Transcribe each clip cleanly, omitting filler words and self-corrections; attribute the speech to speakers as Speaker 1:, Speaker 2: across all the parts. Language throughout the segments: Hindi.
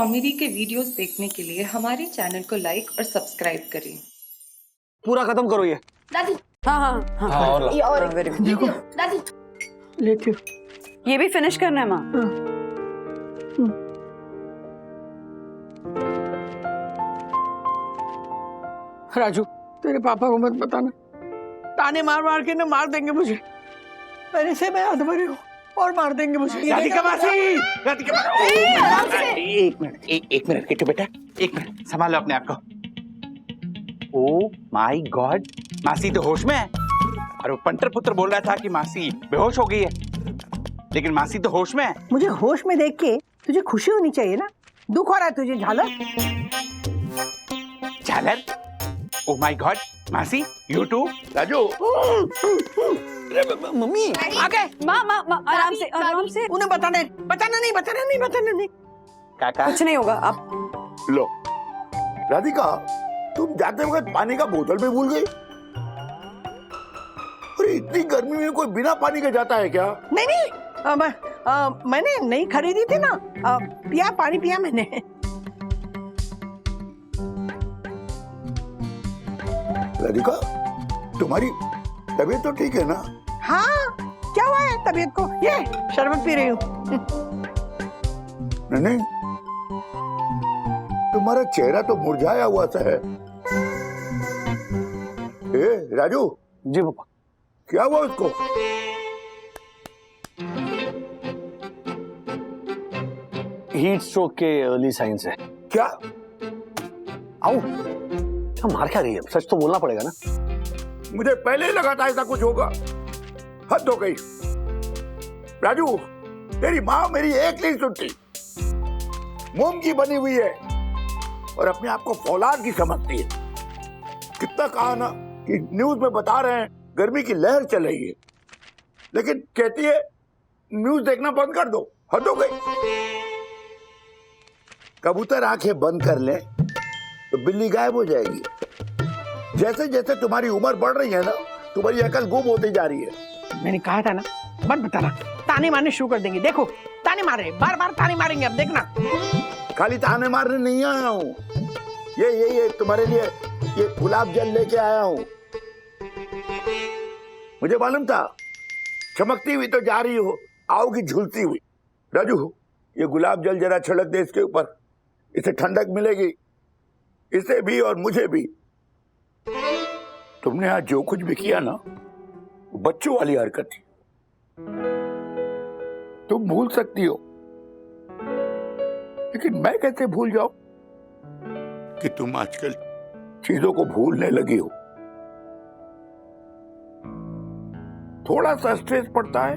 Speaker 1: कॉमेडी के वीडियोस देखने के लिए हमारे चैनल को लाइक और सब्सक्राइब करें।
Speaker 2: पूरा खत्म करो ये।
Speaker 3: दादी
Speaker 4: हाँ हाँ हाँ
Speaker 2: हाँ, और लो।
Speaker 3: ये और
Speaker 4: वेरी गुड।
Speaker 3: देखो दादी
Speaker 5: लेती हूँ।
Speaker 4: ये भी फिनिश करना है माँ।
Speaker 5: राजू तेरे पापा को मत बताना, ताने मार मार के ना मार देंगे मुझे। पहले से मैं अधमरी हूँ और मार देंगे मुझे।
Speaker 2: राधिका मासी, राधिका मासी, एक मिनट किट्टू बेटा, एक मिनट संभालो अपने आप को। ओ माय गॉड, मासी तो होश में है। और वो पंटर पुत्र बोल रहा था कि मासी बेहोश हो गई है, लेकिन मासी तो होश में है।
Speaker 5: मुझे होश में देख के तुझे खुशी होनी चाहिए ना, दुख हो रहा है तुझे झालर।
Speaker 2: झालर? ओ माय गॉड, मासी यू टू। राजू
Speaker 5: मम्मी आगे
Speaker 4: माँ माँ माँ आराम से आराम से।
Speaker 5: उन्हें बताना नहीं।
Speaker 2: काका
Speaker 4: कुछ नहीं होगा, आप
Speaker 6: लो राधिका, तुम जाते वक्त पानी का बोतल भी भूल गई। अरे इतनी गर्मी में कोई बिना पानी के जाता है क्या?
Speaker 5: नहीं मैंने नहीं खरीदी थी ना, पानी पिया मैंने।
Speaker 6: राधिका, तुम्हारी तबीयत तो ठीक है ना?
Speaker 5: हाँ क्या हुआ है तबीयत को? ये शरबत पी रही हूँ।
Speaker 6: नहीं, तुम्हारा चेहरा तो मुरझाया हुआ सा है। ए राजू,
Speaker 2: जी पापा।
Speaker 6: क्या हुआ उसको?
Speaker 2: हीट स्ट्रोक के अर्ली साइंस है।
Speaker 6: क्या?
Speaker 2: आओ, मार क्या गई है? सच तो बोलना पड़ेगा ना।
Speaker 6: मुझे पहले ही लगा था ऐसा कुछ होगा। हद हो गई। राजू, तेरी माँ मेरी एक नहीं सुनती, मोम की बनी हुई है और अपने आप को फौलाद की समझती है। कितना कहा ना कि न्यूज में बता रहे हैं गर्मी की लहर चल रही है, लेकिन कहती है न्यूज देखना बंद कर दो। हद हो गई। कबूतर आंखें बंद कर ले तो बिल्ली गायब हो जाएगी। जैसे जैसे तुम्हारी उम्र बढ़ रही है ना, तुम्हारी अकल गुम होती जा रही है।
Speaker 5: मैंने कहा था ना, मत बताना, ताने मारने शुरू कर देंगे। देखो ताने मार रहे, बार बार ताने मारेंगे, अब देखना।
Speaker 6: खाली ताने मारने नहीं आया हूँ, ये तुम्हारे लिए ये गुलाब जल लेके आया हूँ। मुझे मालूम था चमकती हुई तो जा रही हो, आओगी झूलती हुई। राजू, ये गुलाब जल जरा छिड़क दे इसके ऊपर, इसे ठंडक मिलेगी, इसे भी और मुझे भी। तुमने आज जो कुछ भी किया ना, बच्चों वाली हरकत थी। तुम भूल सकती हो, लेकिन मैं कैसे भूल जाऊं कि तुम आजकल चीजों को भूलने लगी हो। थोड़ा सा स्ट्रेस पड़ता है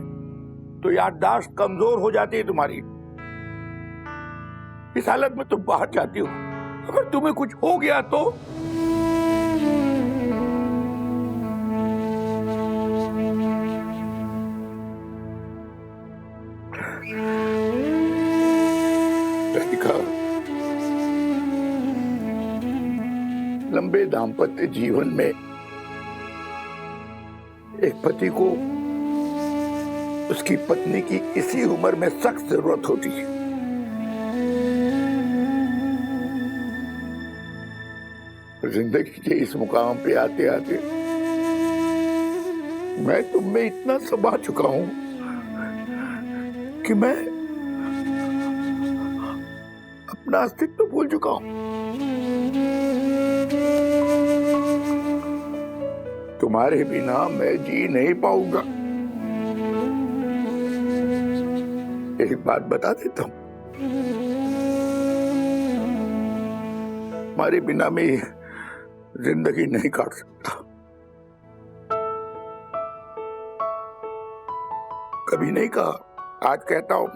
Speaker 6: तो याददाश्त कमजोर हो जाती है तुम्हारी। इस हालत में तुम बाहर जाती हो, अगर तुम्हें कुछ हो गया तो? राधिका, लंबे दाम्पत्य जीवन में एक पति को उसकी पत्नी की इसी उम्र में सख्त जरूरत होती है। जिंदगी के इस मुकाम पे आते आते मैं तुम में इतना समा चुका हूं कि मैं अपना अस्तित्व तो भूल चुका हूं। तुम्हारे बिना मैं जी नहीं पाऊंगा। एक बात बता देता हूं, तुम्हारे बिना मैं जिंदगी नहीं काट सकता। कभी नहीं कहा, आज कहता हूं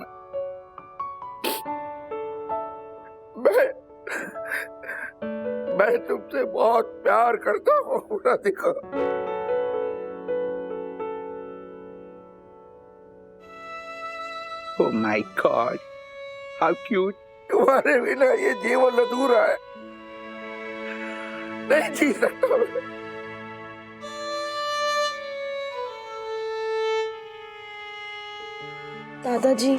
Speaker 6: मैं तुमसे बहुत प्यार करता हूं Radhika.
Speaker 2: Oh my God, how cute!
Speaker 6: तुम्हारे बिना ये जीवन अधूरा है, नहीं जी सकता।
Speaker 3: दादाजी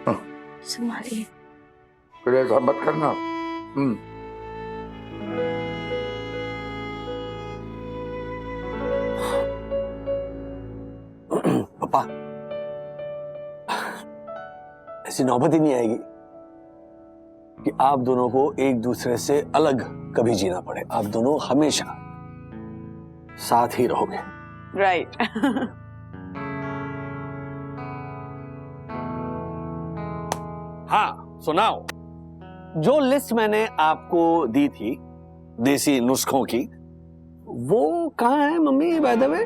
Speaker 6: हाँ।
Speaker 3: संभालिए।
Speaker 6: फिर ऐसा मत करना।
Speaker 3: पापा, ऐसी नौबत ही नहीं आएगी कि आप दोनों को एक दूसरे से अलग कभी जीना पड़े। आप दोनों हमेशा साथ ही रहोगे।
Speaker 4: राइट।
Speaker 3: हाँ सुनाओ, जो लिस्ट मैंने आपको दी थी देसी नुस्खों की, वो कहाँ है मम्मी? बाय द वे,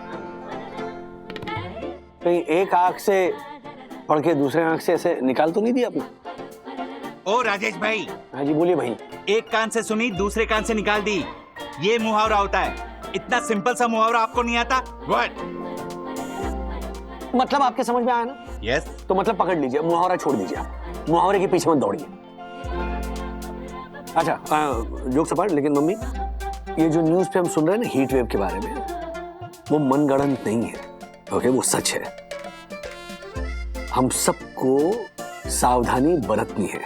Speaker 3: कहीं एक आंख से पढ़ के दूसरे आंख से ऐसे निकाल तो नहीं दिया आपने?
Speaker 2: ओ राजेश भाई,
Speaker 3: हाँ जी बोलिए भाई।
Speaker 2: एक कान से सुनी दूसरे कान से निकाल दी, ये मुहावरा होता है। इतना सिंपल सा मुहावरा आपको नहीं आता? व्हाट?
Speaker 3: मतलब आपके समझ में आया ना?
Speaker 2: यस।
Speaker 3: तो मतलब पकड़ लीजिए, मुहावरा छोड़ दीजिए, आप मुहावरे के पीछे मत दौड़िए। अच्छा जोक सपाट, लेकिन मम्मी ये जो न्यूज़ पे हम सुन रहे हैं ना हीट वेव के बारे में, वो मनगढ़ंत नहीं है, ओके? वो सच है। हम सबको सावधानी बरतनी है।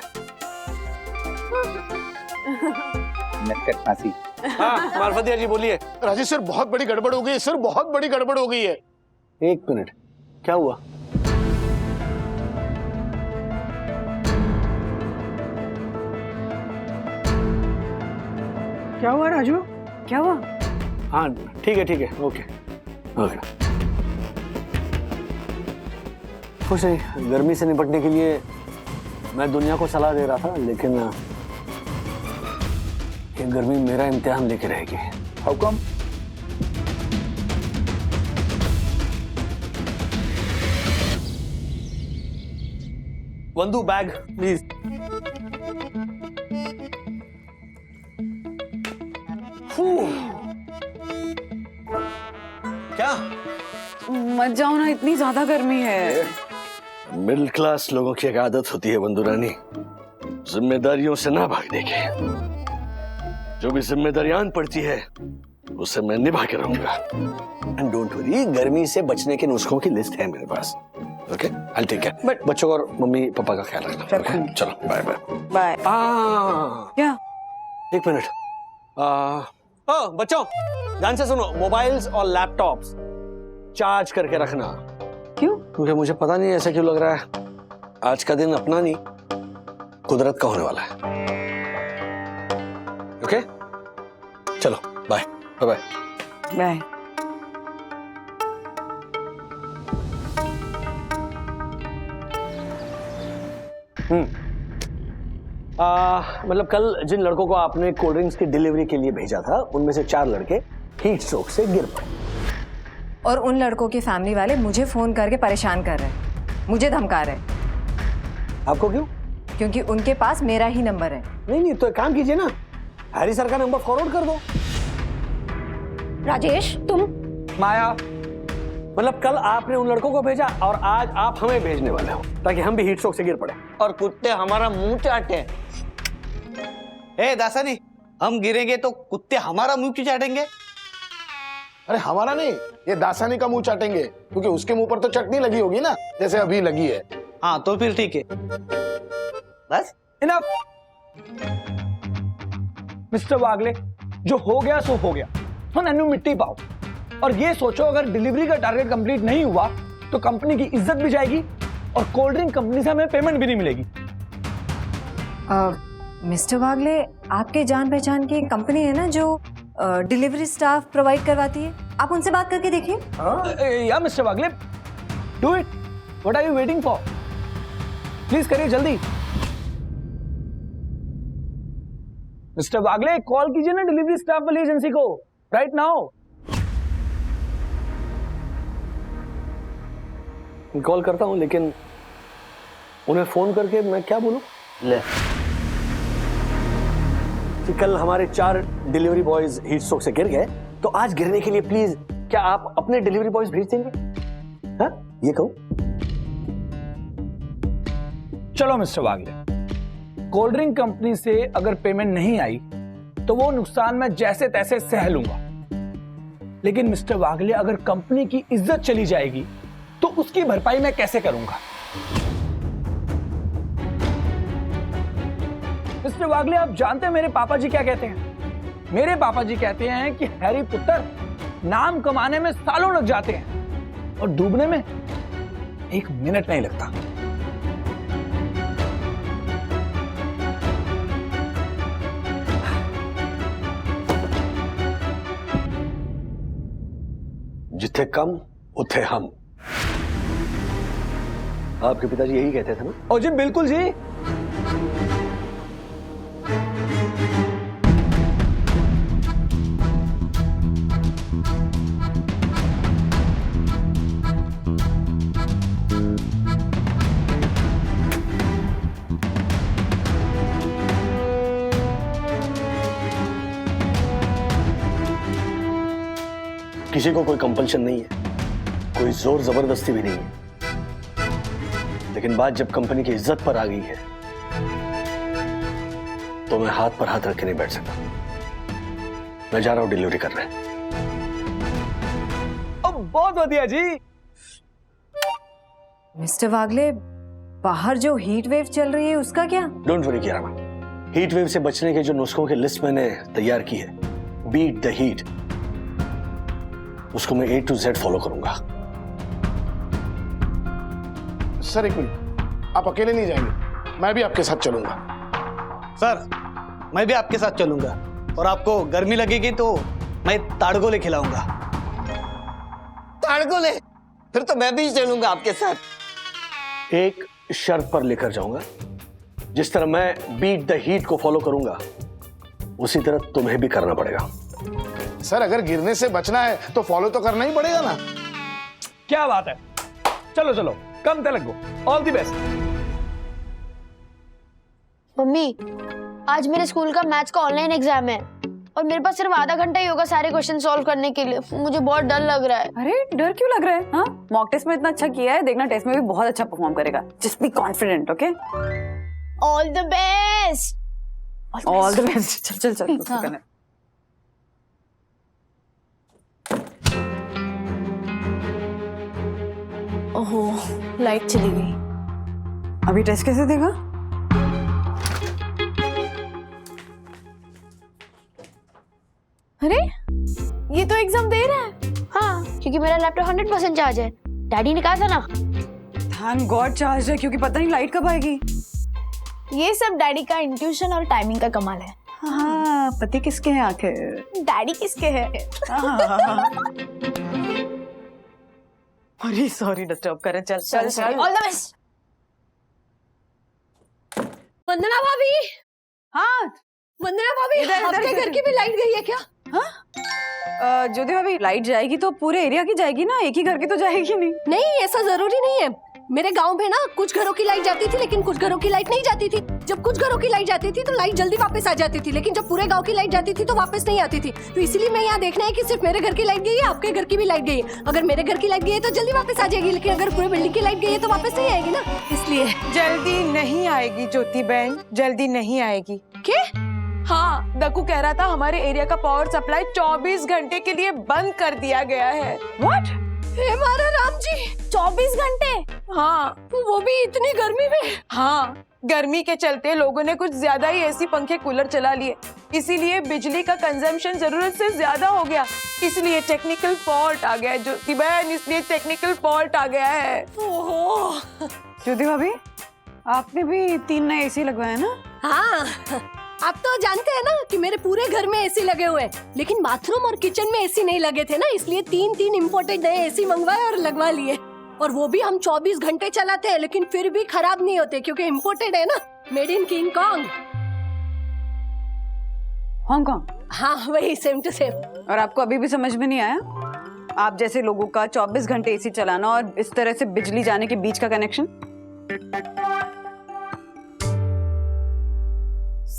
Speaker 2: नटखट मासी।
Speaker 3: हाँ मार्फतिया जी बोलिए।
Speaker 7: राजेश सर, बहुत बड़ी गड़बड़ हो गई है सर, बहुत बड़ी गड़बड़ हो गई है।
Speaker 3: एक मिनट, क्या हुआ?
Speaker 5: क्या हुआ राजू?
Speaker 4: क्या हुआ?
Speaker 3: हाँ ठीक है, ओके ओके। कुछ नहीं, गर्मी से निपटने के लिए मैं दुनिया को सलाह दे रहा था, लेकिन ये गर्मी मेरा इम्तिहान लेके रहेगी।
Speaker 6: How come?
Speaker 3: वंदू बैग प्लीज। क्या?
Speaker 4: मत जाओ ना, इतनी ज्यादा गर्मी है।
Speaker 3: मिडिल क्लास लोगों की एक आदत होती है वंदू रानी, जिम्मेदारियों से ना भागने की। जो भी जिम्मेदारियां पड़ती है उसे मैं निभा के रहूंगा। एंड डोंट वरी, गर्मी से बचने के नुस्खों की लिस्ट है मेरे पास। Okay I take care, but बच्चों और मम्मी पापा का ख्याल रखना। ओके चलो बाय बाय
Speaker 4: बाय। क्या?
Speaker 3: एक मिनट। बच्चों ध्यान से सुनो, मोबाइल्स और लैपटॉप्स चार्ज करके रखना।
Speaker 4: क्यों?
Speaker 3: क्योंकि मुझे पता नहीं ऐसा क्यों लग रहा है, आज का दिन अपना नहीं कुदरत का होने वाला है। ओके चलो बाय बाय
Speaker 4: बाय।
Speaker 3: मतलब कल जिन लड़कों को आपने कोल्ड ड्रिंक्स की डिलीवरी के लिए भेजा था, उनमें से 4 लड़के हीट स्ट्रोक से गिर पड़े।
Speaker 8: और उन लड़कों की फैमिली वाले मुझे फोन करके परेशान कर रहे हैं, मुझे धमका रहे हैं।
Speaker 3: आपको क्यों?
Speaker 8: क्योंकि उनके पास मेरा ही नंबर है।
Speaker 3: नहीं तो एक काम कीजिए ना, हैरी सर का नंबर फॉरवर्ड कर दो।
Speaker 8: राजेश तुम।
Speaker 5: माया,
Speaker 3: मतलब कल आपने उन लड़कों को भेजा और आज आप हमें भेजने वाले हो, ताकि हम भी हीट स्ट्रोक से गिर पड़े
Speaker 9: और कुत्ते हमारा मुंह चाटे। ए दासानी, हम गिरेंगे तो कुत्ते हमारा मुंह क्यों चाटेंगे?
Speaker 7: अरे हमारा नहीं, ये दासानी का मुंह चाटेंगे, क्योंकि उसके मुंह पर तो चटनी लगी होगी ना, जैसे अभी लगी है।
Speaker 9: हाँ तो फिर ठीक है, बस
Speaker 5: इनफ। मिस्टर वागले, जो हो गया सो हो गया, तो नन्नू मिट्टी पाओ। और ये सोचो, अगर डिलीवरी का टारगेट कंप्लीट नहीं हुआ तो कंपनी की इज्जत भी जाएगी और कोल्ड ड्रिंक कंपनी से हमें पेमेंट भी नहीं मिलेगी।
Speaker 8: मिस्टर वागले, आपके जान पहचान की एक कंपनी है ना जो डिलीवरी स्टाफ प्रोवाइड करवाती है, आप उनसे बात करके देखिए।
Speaker 5: या mister Wagle, do it. What are you waiting for? Please करिए जल्दी। मिस्टर वागले, कॉल कीजिए ना डिलीवरी स्टाफ वाली एजेंसी को राइट नाउ।
Speaker 3: कॉल करता हूं, लेकिन उन्हें फोन करके मैं क्या बोलूं? ले कि कल हमारे 4 डिलीवरी बॉयज हीट स्ट्रोक से गिर गए, तो आज गिरने के लिए प्लीज क्या आप अपने डिलीवरी बॉयज भेज देंगे? हाँ ये कहूं?
Speaker 5: चलो मिस्टर वागले, कोल्ड ड्रिंक कंपनी से अगर पेमेंट नहीं आई तो वो नुकसान मैं जैसे तैसे सह लूंगा, लेकिन मिस्टर वागले, अगर कंपनी की इज्जत चली जाएगी तो उसकी भरपाई मैं कैसे करूंगा? मिस्टर वागले, आप जानते हैं मेरे पापा जी क्या कहते हैं? मेरे पापा जी कहते हैं कि हैरी पुत्र नाम कमाने में सालों लग जाते हैं और डूबने में 1 मिनट नहीं लगता।
Speaker 3: जिथे कम उथे हम। आपके पिताजी यही कहते थे ना?
Speaker 5: ओ जी बिल्कुल जी।
Speaker 3: किसी को कोई कंपल्शन नहीं है, कोई जोर जबरदस्ती भी नहीं है, लेकिन बात जब कंपनी की इज्जत पर आ गई है तो मैं हाथ पर हाथ रख के नहीं बैठ सकता। मैं जा रहा हूं डिलीवरी करने।
Speaker 5: बहुत बढ़िया जी।
Speaker 8: मिस्टर वागले, बाहर जो हीट वेव चल रही है उसका क्या?
Speaker 3: डोंट वरी किया रामा, हीट वेव से बचने के जो नुस्खों की लिस्ट मैंने तैयार की है, बीट द हीट, उसको मैं A to Z फॉलो करूंगा।
Speaker 7: सर एक मिनट, आप अकेले नहीं जाएंगे, मैं भी आपके साथ चलूंगा।
Speaker 9: सर मैं भी आपके साथ चलूंगा, और आपको गर्मी लगेगी तो मैं ताड़गोले खिलाऊंगा। ताड़गोले? फिर तो मैं भी चलूंगा आपके साथ।
Speaker 3: एक शर्त पर लेकर जाऊंगा, जिस तरह मैं बीट द हीट को फॉलो करूंगा उसी तरह तुम्हें भी करना पड़ेगा।
Speaker 7: सर अगर गिरने से बचना है तो फॉलो तो करना ही पड़ेगा ना।
Speaker 5: क्या बात है, चलो चलो, come Telugu, all the best.
Speaker 10: Mummy, आज मेरे स्कूल का मैथ्स का ऑनलाइन एग्जाम है और मेरे पास सिर्फ आधा घंटा ही होगा सारे क्वेश्चन सॉल्व करने के लिए। मुझे बहुत डर लग रहा है।
Speaker 4: अरे डर क्यों लग रहा है? हाँ, मॉक टेस्ट में इतना अच्छा किया है, देखना टेस्ट में भी बहुत अच्छा परफॉर्म करेगा। Just be confident, okay?
Speaker 10: All the best.
Speaker 4: All the best. चल चल चल, उसको करने।
Speaker 10: ओहो, लाइट चली गई।
Speaker 4: अभी टेस्ट कैसे देगा?
Speaker 10: अरे ये तो एग्जाम दे रहा है। हाँ, क्योंकि मेरा लैपटॉप 100% चार्ज है। डैडी ने कहा था ना।
Speaker 4: थैंक गॉड चार्ज है, क्योंकि पता नहीं लाइट कब आएगी।
Speaker 10: ये सब डैडी का इंट्यूशन और टाइमिंग का कमाल है।
Speaker 4: हाँ, पति किसके हैं आखिर?
Speaker 10: डैडी किसके है?
Speaker 4: अरे सॉरी डिस्टर्ब करें। चल चल चल।
Speaker 10: All the best. वंदना भाभी।
Speaker 4: हाँ
Speaker 10: वंदना भाभी,
Speaker 4: इधर,
Speaker 10: आपके
Speaker 4: इधर,
Speaker 10: घर की भी लाइट गई है क्या?
Speaker 4: हाँ, ज्योति भाभी, लाइट जाएगी तो पूरे एरिया की जाएगी ना, एक ही घर की तो जाएगी नहीं।
Speaker 10: नहीं, ऐसा जरूरी नहीं है। मेरे गांव में ना कुछ घरों की लाइट जाती थी, लेकिन कुछ घरों की लाइट नहीं जाती थी। जब कुछ घरों की लाइट जाती थी तो लाइट जल्दी वापस आ जाती थी, लेकिन जब पूरे गांव की लाइट जाती थी तो वापस नहीं आती थी। तो इसीलिए मैं यहाँ देखना है कि सिर्फ मेरे घर की लाइट गई है, आपके घर की भी लाइट गई है। अगर मेरे घर की लाइट गई है तो जल्दी वापस आ जाएगी, लेकिन अगर पूरे बिल्डिंग की लाइट गई है तो वापस नहीं आएगी ना, इसलिए।
Speaker 11: जल्दी नहीं आएगी ज्योति बहन, जल्दी नहीं आएगी।
Speaker 10: क्या?
Speaker 11: हाँ, दक्कू कह रहा था हमारे एरिया का पावर सप्लाई 24 घंटे के लिए बंद कर दिया गया है।
Speaker 10: व्हाट? हे मारा राम जी, 24 घंटे?
Speaker 11: हाँ,
Speaker 10: वो भी इतनी गर्मी में?
Speaker 11: हाँ, गर्मी के चलते लोगों ने कुछ ज्यादा ही एसी पंखे कूलर चला लिए, इसीलिए बिजली का कंजम्पशन जरूरत से ज्यादा हो गया। इसलिए टेक्निकल फॉल्ट आ गया है ज्योति बहन, इसलिए टेक्निकल फॉल्ट आ गया है।
Speaker 10: ओहो।
Speaker 4: ज्योति भाभी, आपने भी 3 नए एसी लगवाए ना?
Speaker 10: हाँ, आप तो जानते हैं ना कि मेरे पूरे घर में एसी लगे हुए हैं, लेकिन बाथरूम और किचन में एसी नहीं लगे थे ना, इसलिए 3 इम्पोर्टेड नए एसी मंगवाए और लगवा लिए। और वो भी हम 24 घंटे चलाते हैं, लेकिन फिर भी खराब नहीं होते क्योंकि इम्पोर्टेड है ना, made in king Kong.
Speaker 4: Hong Kong?
Speaker 10: हाँ वही, सेम टू सेम।
Speaker 4: और आपको अभी भी समझ में नहीं आया? आप जैसे लोगों का 24 घंटे एसी चलाना और इस तरह से बिजली जाने के बीच का कनेक्शन?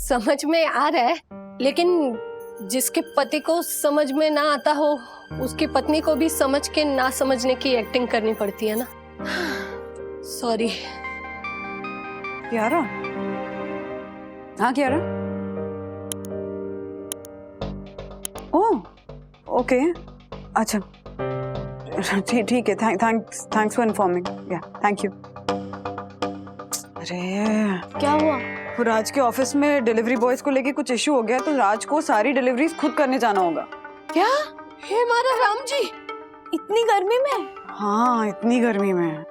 Speaker 10: समझ में आ रहा है, लेकिन जिसके पति को समझ में ना आता हो उसकी पत्नी को भी समझ के ना समझने की एक्टिंग करनी पड़ती है ना। सॉरी।
Speaker 4: कियारा? हाँ कियारा? ओह ओके, अच्छा ठीक है, थैंक्स फॉर इन्फॉर्मिंग। या थैंक यू। अरे
Speaker 10: क्या हुआ?
Speaker 4: राज के ऑफिस में डिलीवरी बॉयज को लेके कुछ इशू हो गया तो राज को सारी डिलीवरीज खुद करने जाना होगा।
Speaker 10: क्या? हे हमारा राम जी, इतनी गर्मी में?
Speaker 4: हाँ, इतनी गर्मी में।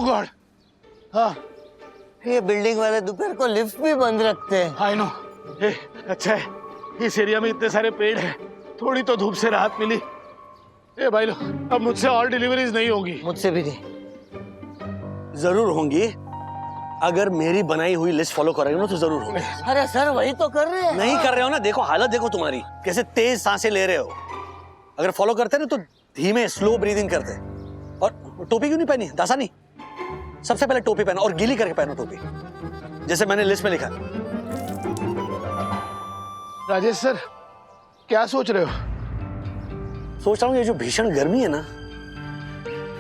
Speaker 7: गॉड, हाँ
Speaker 9: ये बिल्डिंग वाले दोपहर को लिफ्ट भी बंद रखते हैं।
Speaker 7: I know. अच्छा है इस एरिया में इतने सारे पेड़ हैं, थोड़ी तो धूप से राहत मिली। ए भाई लो, अब मुझसे और डिलीवरीज नहीं होंगी।
Speaker 9: मुझसे भी नहीं।
Speaker 3: जरूर होंगी, अगर मेरी बनाई हुई लिस्ट फॉलो करेंगे ना तो जरूर होंगी।
Speaker 9: अरे सर वही तो कर रहे हैं।
Speaker 3: नहीं कर रहे हो ना, देखो हालत देखो तुम्हारी, कैसे तेज सांसें ले रहे हो। अगर फॉलो करते ना तो धीमे स्लो ब्रीदिंग करते। और टोपी क्यों नहीं पहनी दासानी? सबसे पहले टोपी पहनो और गीली करके पहनो टोपी, जैसे मैंने लिस्ट में लिखा।
Speaker 7: राजेश सर क्या सोच रहे हो?
Speaker 3: सोच रहा हूँ ये जो भीषण गर्मी है ना,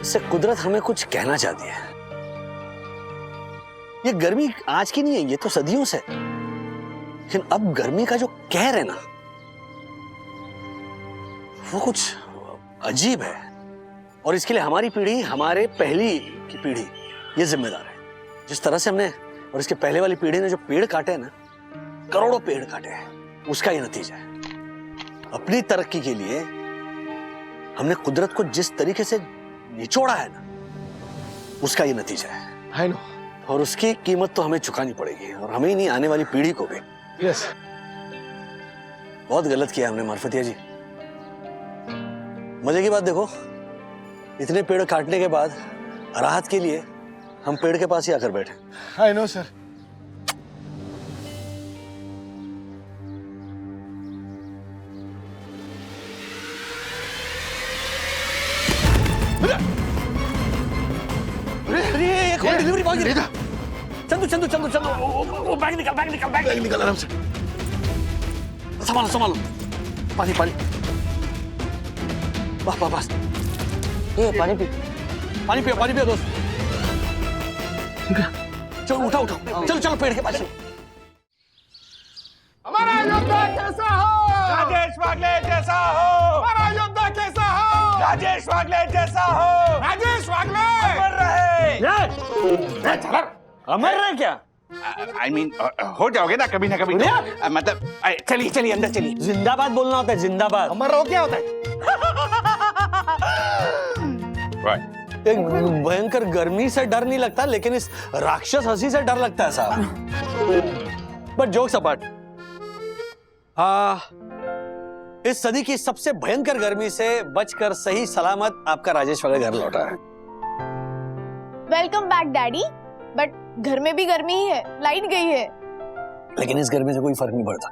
Speaker 3: इससे कुदरत हमें कुछ कहना चाहती है। ये गर्मी आज की नहीं है, ये तो सदियों से। लेकिन अब गर्मी का जो कहर है ना, वो कुछ अजीब है। और इसके लिए हमारी पीढ़ी, हमारे पहली की पीढ़ी ये जिम्मेदार है। जिस तरह से हमने और इसके पहले वाली पीढ़ी ने जो पेड़ काटे हैं ना, करोड़ों पेड़ काटे हैं, उसका ये नतीजा है। अपनी तरक्की के लिए हमने कुदरत को जिस तरीके से निचोड़ा है ना, उसका ये नतीजा है।
Speaker 7: I know.
Speaker 3: और उसकी कीमत तो हमें चुकानी पड़ेगी, और हमें ही नहीं, आने वाली पीढ़ी को भी।
Speaker 7: यस।
Speaker 3: बहुत गलत किया हमने मार्फतिया जी। मजे की बात देखो, इतने पेड़ काटने के बाद राहत के लिए हम पेड़ के पास ही आकर बैठे।
Speaker 7: I know sir.
Speaker 3: अरे एक और डिलीवरी पहुंच गई। चंदू चंदू चंदू चंदू, वो बैग निकल, बैग निकल, बैग निकल आराम से। संभालो संभालो, पानी पानी, बस बस बस।
Speaker 9: ये पानी पी,
Speaker 3: पानी पियो दोस्त। चलो उठाओ उठाओ, चलो चलो पेड़ के पास।
Speaker 6: हमारा योद्धा कैसा हो?
Speaker 2: राजेश वागले जैसा हो।
Speaker 6: हमारा योद्धा कैसा हो?
Speaker 2: राजेश वागले जैसा हो।
Speaker 6: राजेश वागले
Speaker 2: अमर रहे।
Speaker 3: अमर रहे क्या?
Speaker 2: आई मीन हो जाओगे ना कभी तो। मतलब चलिए चलिए अंदर चलिए।
Speaker 3: जिंदाबाद बोलना होता है, जिंदाबाद।
Speaker 6: अमर रहो क्या होता है?
Speaker 3: एक भयंकर गर्मी से डर नहीं लगता, लेकिन इस राक्षस हंसी से डर लगता है साहब। बट जोक्स अपार्ट, इस सदी की सबसे भयंकर गर्मी से बचकर सही सलामत आपका राजेश वागले घर लौटा है।
Speaker 11: Welcome back daddy. बट घर में भी गर्मी ही है, लाइट गई है।
Speaker 3: लेकिन इस गर्मी से कोई फर्क नहीं पड़ता,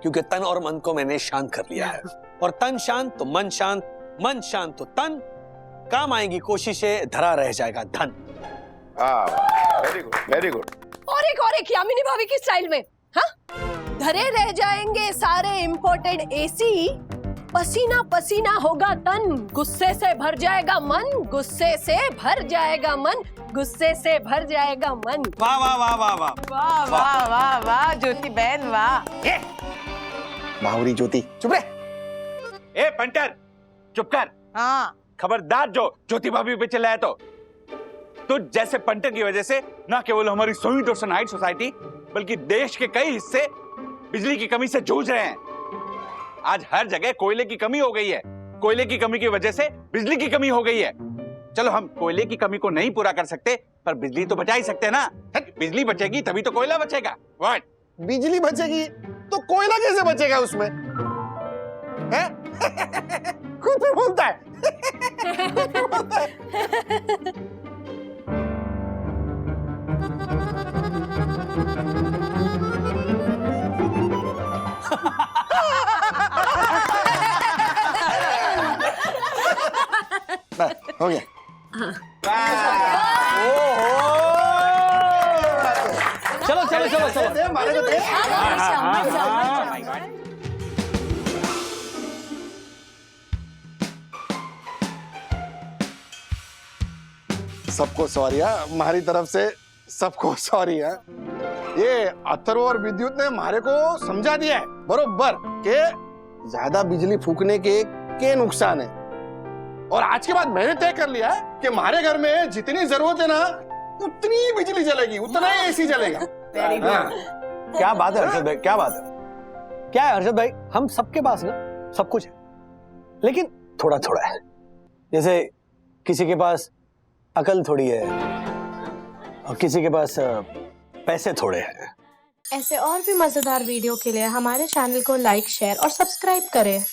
Speaker 3: क्योंकि तन और मन को मैंने शांत कर लिया है। और तन शांत तो मन शांत, मन शांत तो तन। काम आएगी कोशिशें, धरा रह जाएगा धन।
Speaker 6: Very good very good.
Speaker 10: और एक यामिनी भाभी की स्टाइल में, हाँ? धरे रह जाएंगे सारे इंपोर्टेड एसी, पसीना पसीना होगा तन, गुस्से से भर जाएगा मन, गुस्से से भर जाएगा मन, गुस्से से भर जाएगा मन।
Speaker 2: वाह वाह वाह वाह वाह
Speaker 11: वाह वाह वाह वाह ज्योति बहन वाह।
Speaker 2: बावरी ज्योति चुप रहे। ए पंटर चुप कर।
Speaker 11: हाँ
Speaker 2: खबरदार जो ज्योति भाभी पे चिल्लाया तो जैसे पंटर की वजह से न केवल हमारी स्वीट और सनहाइट सोसाइटी बल्कि देश के कई हिस्से बिजली की कमी से जूझ रहे हैं। आज हर जगह कोयले की कमी हो गई है। कोयले की कमी की वजह से बिजली की कमी हो गई है। चलो हम कोयले की कमी को नहीं पूरा कर सकते, पर बिजली तो बचा ही सकते हैं ना। बिजली बचेगी तभी तो कोयला बचेगा। व्हाट?
Speaker 7: बिजली बचेगी तो कोयला कैसे बचेगा उसमें? हैं? खुद भी बोलता है। खुद भी बोलता है। हो गया।
Speaker 9: चलो चलो चलो चलो
Speaker 7: मारे तो थे। सबको सॉरी है, हमारी तरफ से सबको सॉरी है। ये अथर्व और विद्युत ने हमारे को समझा दिया है बरोबर कि ज्यादा बिजली फूकने के नुकसान है। और आज के बाद मैंने तय कर लिया है कि हमारे घर में जितनी जरूरत है ना उतनी बिजली चलेगी, उतना ही एसी चलेगा। हाँ।
Speaker 9: क्या बात है हर्षद भाई, क्या बात है? क्या है हर्षद भाई, हम सबके पास ना सब कुछ है, लेकिन थोड़ा थोड़ा है। जैसे किसी के पास अकल थोड़ी है और किसी के पास पैसे थोड़े हैं।
Speaker 10: ऐसे और भी मजेदार वीडियो के लिए हमारे चैनल को लाइक, शेयर और सब्सक्राइब करें।